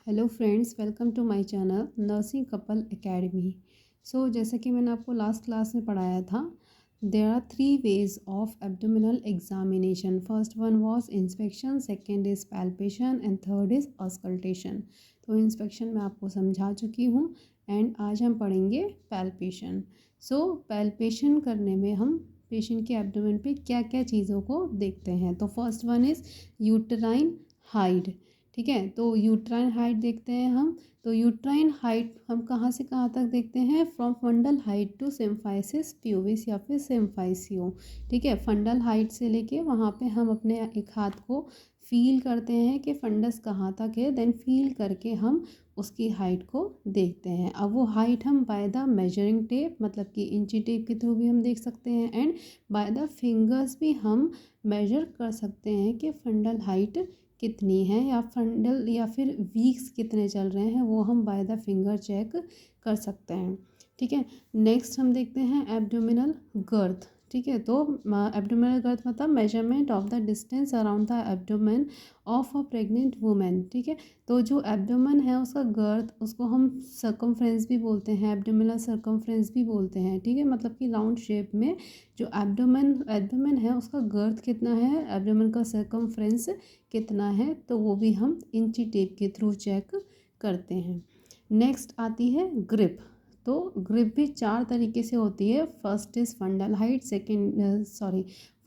Hello friends, welcome to my channel nursing couple academy. जैसा कि मैंने आपको लास्ट क्लास में पढ़ाया था, there are 3 ways of abdominal examination. First one was inspection, second is palpation and third is auscultation. तो inspection मैं आपको समझा चुकी हूँ एंड आज हम पढ़ेंगे पैल्पेशन। पैल्पेशन करने में हम पेशेंट के एब्डोमेन पे क्या क्या चीज़ों को देखते हैं। तो first one is uterine height. ठीक है, तो यूट्राइन हाइट देखते हैं हम। तो यूट्राइन हाइट हम कहाँ से कहाँ तक देखते हैं? From fundal height to symphysis pubis या फिर सिम्फाइसियो। ठीक है, फंडल हाइट से लेके वहाँ पे हम अपने एक हाथ को फील करते हैं कि फंडस कहाँ तक है, देन फील करके हम उसकी हाइट को देखते हैं। अब वो हाइट हम बाय द मेजरिंग टेप, मतलब कि इंची टेप के थ्रू भी हम देख सकते हैं एंड बाय द फिंगर्स भी हम मेजर कर सकते हैं कि फंडल हाइट कितनी है या फंडल या फिर वीक्स कितने चल रहे हैं, वो हम बाय द फिंगर चेक कर सकते हैं। ठीक है, नेक्स्ट हम देखते हैं एब्डोमिनल गर्थ। ठीक है, तो एब्डोमिनल गर्थ मतलब measurement of the distance around the abdomen of a pregnant women. ठीक है, तो जो एब्डोमेन है उसका गर्थ, उसको हम सर्कमफ्रेंस भी बोलते हैं, एब्डोमिनल सर्कमफ्रेंस भी बोलते हैं। ठीक है, मतलब कि राउंड शेप में जो एब्डोमेन एब्डोमेन है उसका गर्थ कितना है, एब्डोमेन का सर्कमफ्रेंस कितना है, तो वो भी हम इंची टेप के थ्रू चेक करते हैं। नेक्स्ट आती है ग्रिप। तो ग्रिप भी 4 तरीके से होती है। First is fundal height,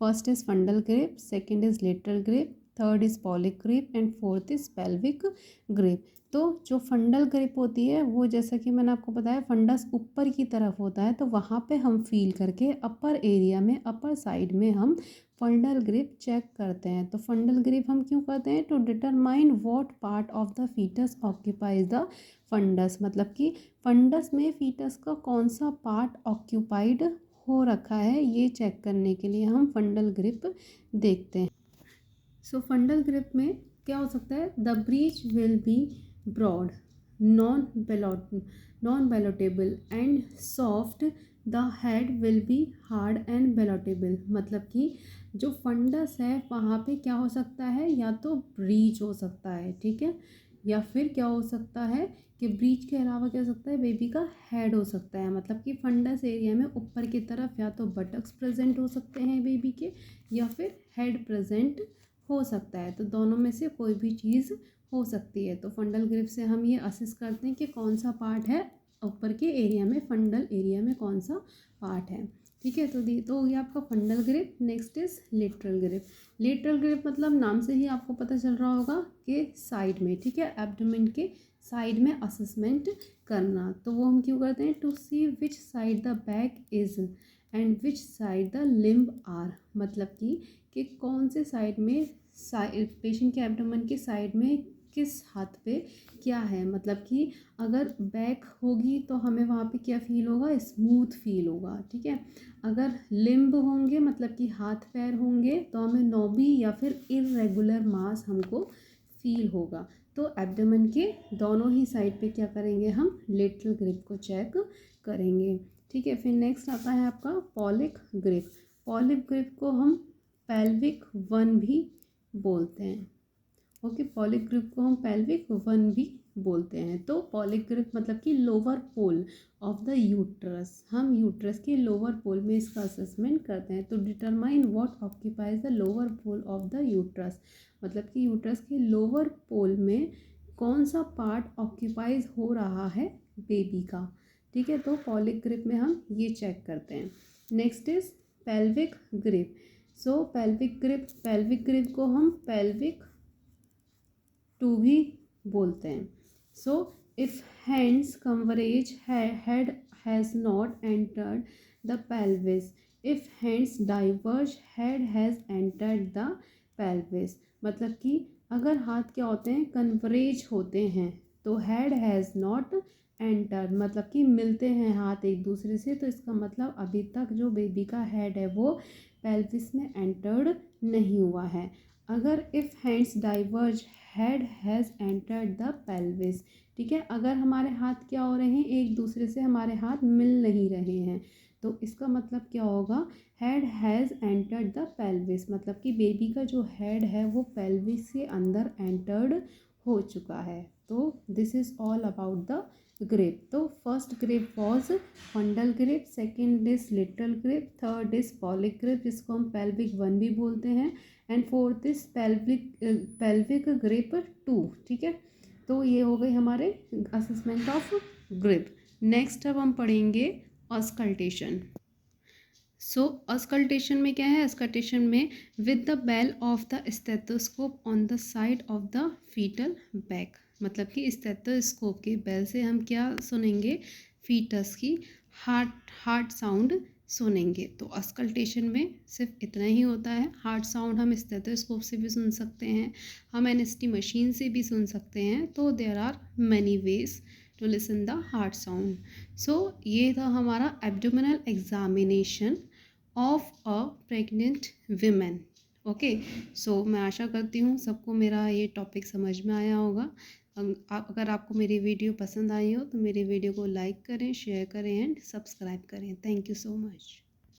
first is फंडल grip, second is lateral grip, third is folic grip and fourth is pelvic grip. तो जो फंडल ग्रिप होती है वो, जैसा कि मैंने आपको बताया, फंडस ऊपर की तरफ होता है, तो वहाँ पे हम फील करके अपर एरिया में, अपर साइड में हम फंडल ग्रिप चेक करते हैं। तो फंडल ग्रिप हम क्यों करते हैं? To determine what part of the fetus occupies the fundus, मतलब कि फंडस में फीटस का कौन सा पार्ट ऑक्यूपाइड हो रखा है, ये चेक करने के लिए हम फंडल ग्रिप देखते हैं। फंडल ग्रिप में क्या हो सकता है? The breech will be broad, non non ballotable and soft, the head will be hard and ballotable. मतलब कि जो फंडस है वहाँ पे क्या हो सकता है? या तो ब्रीच हो सकता है, ठीक है, या फिर क्या हो सकता है कि ब्रीच के अलावा क्या हो सकता है? बेबी का हेड हो सकता है। मतलब कि फंडस एरिया में ऊपर की तरफ या तो बटक्स प्रेजेंट हो सकते हैं बेबी के, या फिर हेड प्रेजेंट हो सकता है। तो दोनों में से कोई भी चीज़ हो सकती है। तो फंडल ग्रिप से हम ये असेस करते हैं कि कौन सा पार्ट है ऊपर के एरिया में, फंडल एरिया में कौन सा पार्ट है। ठीक है, तो ये आपका फंडल grip. Next is lateral grip. Lateral grip मतलब नाम से ही आपको पता चल रहा होगा कि साइड में, ठीक है, एब्डोमेन के साइड में असेसमेंट करना। तो वो हम क्यों करते हैं? To see which side the back is and which side the limb are. मतलब कि कौन से साइड में, पेशेंट के एब्डोमेन के साइड में किस हाथ पे क्या है। मतलब कि अगर बैक होगी तो हमें वहाँ पे क्या फील होगा? स्मूथ फील होगा। ठीक है, अगर लिम्ब होंगे मतलब कि हाथ पैर होंगे तो हमें नॉबी या फिर इर्रेगुलर मास हमको फील होगा। तो एब्डोमेन के दोनों ही साइड पे क्या करेंगे? हम लेटरल ग्रिप को चेक करेंगे। ठीक है, फिर नेक्स्ट आता है आपका पॉलिक ग्रिप। पॉलिक ग्रिप को हम पेल्विक वन भी बोलते हैं। ओके, पॉलिक ग्रिप को हम पेल्विक वन भी बोलते हैं। तो पॉलिक ग्रिप मतलब कि lower pole of the uterus, हम यूट्रस के लोअर पोल में इसका असेसमेंट करते हैं। तो determine what occupies the lower pole of the uterus, मतलब कि यूट्रस के लोअर पोल में कौन सा पार्ट ऑक्यूपाइज हो रहा है बेबी का। ठीक है, तो पॉलिक ग्रिप में हम ये चेक करते हैं। Next is pelvic grip. Pelvic grip को हम पेल्विक टू भी बोलते हैं। If hands coverage head has not entered the pelvis, if hands diverge head has entered the pelvis. मतलब कि अगर हाथ क्या होते हैं? कन्वरेज होते हैं, तो हेड हैज़ नॉट एंटर, मतलब कि मिलते हैं हाथ एक दूसरे से, तो इसका मतलब अभी तक जो बेबी का हेड है वो पेल्विस में एंटर्ड नहीं हुआ है। अगर if hands diverge head has entered the pelvis. ठीक है, अगर हमारे हाथ क्या हो रहे हैं? एक दूसरे से हमारे हाथ मिल नहीं रहे हैं, तो इसका मतलब क्या होगा? Head has entered the pelvis, मतलब कि बेबी का जो हेड है वो पेल्विस के अंदर एंटर्ड हो चुका है। तो this is all about the grip. तो first grip was fundal grip, second is little grip, third is Pawlik grip जिसको हम पेल्विक 1 भी बोलते हैं, and fourth is pelvic grip 2। ठीक है, तो ये हो गई हमारे असेसमेंट ऑफ ग्रेप। नेक्स्ट अब हम पढ़ेंगे ऑस्कल्टेशन। सो अस्कल्टेशन में क्या है, अस्कल्टेशन में with the bell of the stethoscope on the side of the fetal back, मतलब कि स्टेथोस्कोप के बेल से हम क्या सुनेंगे, फीटस की हार्ट साउंड सुनेंगे। तो अस्कल्टेशन में सिर्फ इतना ही होता है, हार्ट साउंड हम स्टेथोस्कोप से भी सुन सकते हैं, हम एनएसटी मशीन से भी सुन सकते हैं। तो there are many ways to listen the heart sound. So ये था हमारा abdominal examination of a pregnant women. Okay, so मैं आशा करती हूँ सबको मेरा ये टॉपिक समझ में आया होगा। अगर आपको मेरी वीडियो पसंद आई हो तो मेरे वीडियो को लाइक करें, शेयर करें एंड सब्सक्राइब करें। Thank you so much.